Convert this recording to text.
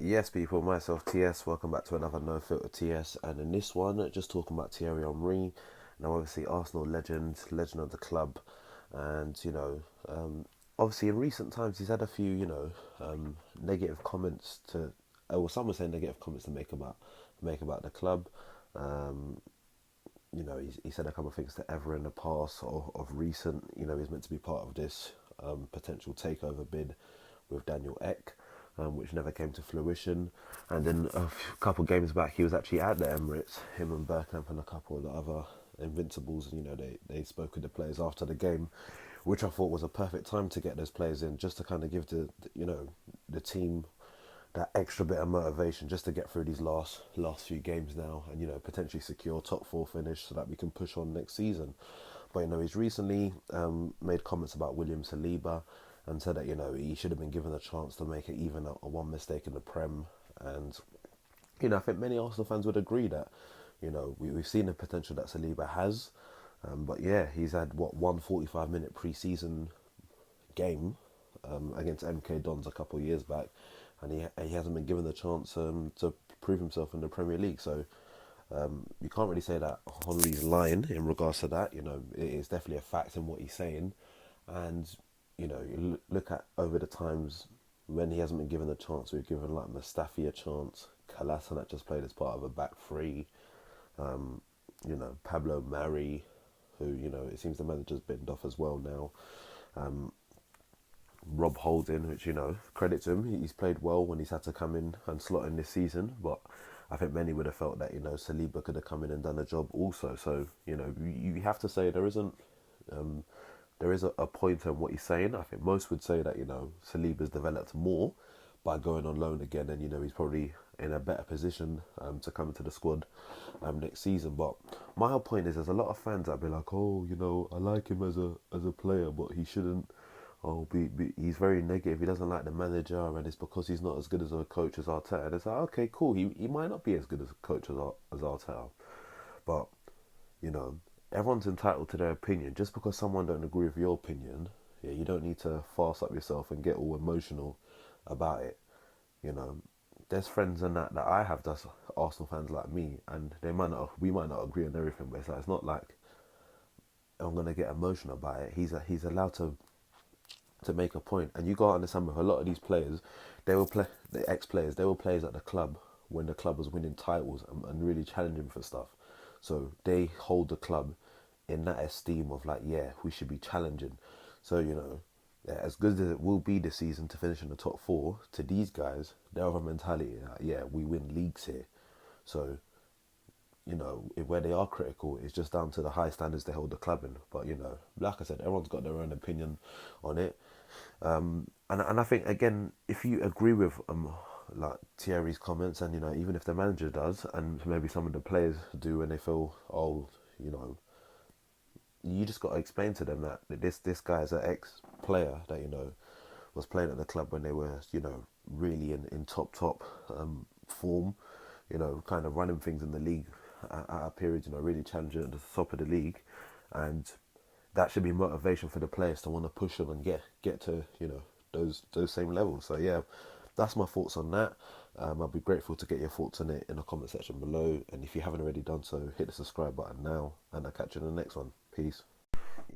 Yes, people, myself TS, welcome back to another NoFilterTS, and in this one, just talking about Thierry Henry. Now, obviously, Arsenal legend of the club, and obviously, in recent times, he's had a few, negative comments to, well, some would say negative comments to make about the club. Um, he said a couple of things to Ever in the past or of recent. He's meant to be part of this potential takeover bid with Daniel Ek, which never came to fruition. And then couple of games back, he was actually at the Emirates, him and Bergkamp and a couple of the other Invincibles. And, they spoke with the players after the game, which I thought was a perfect time to get those players in, just to kind of give the team that extra bit of motivation just to get through these last few games now, and potentially secure top four finish so that we can push on next season. But he's recently made comments about William Saliba and said that he should have been given a chance to make it even a one mistake in the Prem. And I think many Arsenal fans would agree that we've seen the potential that Saliba has. But yeah, he's had one 45-minute pre-season game against MK Dons a couple of years back, and he hasn't been given the chance to prove himself in the Premier League. So you can't really say that Henry's lying in regards to that. It is definitely a fact in what he's saying, and you look at over the times when he hasn't been given the chance. We've given like Mustafi a chance, Kalasanac just played as part of a back three. Pablo Mari, who it seems the manager's binned off as well now. Rob Holding, which credit to him, he's played well when he's had to come in and slot in this season. But I think many would have felt that Saliba could have come in and done a job also. So you have to say there is a point in what he's saying. I think most would say that Saliba's developed more by going on loan again, and he's probably in a better position to come into the squad next season. But my whole point is, there's a lot of fans that be like, oh, I like him as a player, but he shouldn't. Oh, he's very negative. He doesn't like the manager, and it's because he's not as good as a coach as Arteta. And it's like, okay, cool. He might not be as good as a coach as Arteta, but everyone's entitled to their opinion. Just because someone don't agree with your opinion, yeah, you don't need to fast up yourself and get all emotional about it. There's friends and that I have that's Arsenal fans like me, and we might not agree on everything, but it's not like I'm gonna get emotional about it. He's allowed to make a point, and you gotta understand, with a lot of these players, the ex-players, they were players at the club when the club was winning titles and really challenging for stuff. So they hold the club in that esteem of like, yeah, we should be challenging. So yeah, as good as it will be this season to finish in the top four, to these guys, they have a mentality like, yeah, we win leagues here. So where they are critical, it's just down to the high standards they hold the club in. But like I said, everyone's got their own opinion on it. And I think, again, if you agree with like Thierry's comments, and even if the manager does, and maybe some of the players do, and they feel, oh, you just got to explain to them that this guy is an ex-player that was playing at the club when they were really in top form, kind of running things in the league at a period, really challenging at the top of the league, and that should be motivation for the players to want to push them and get to those same levels. So yeah, that's my thoughts on that. I'll be grateful to get your thoughts on it in the comment section below, and if you haven't already done so, hit the subscribe button now, and I'll catch you in the next one. Peace.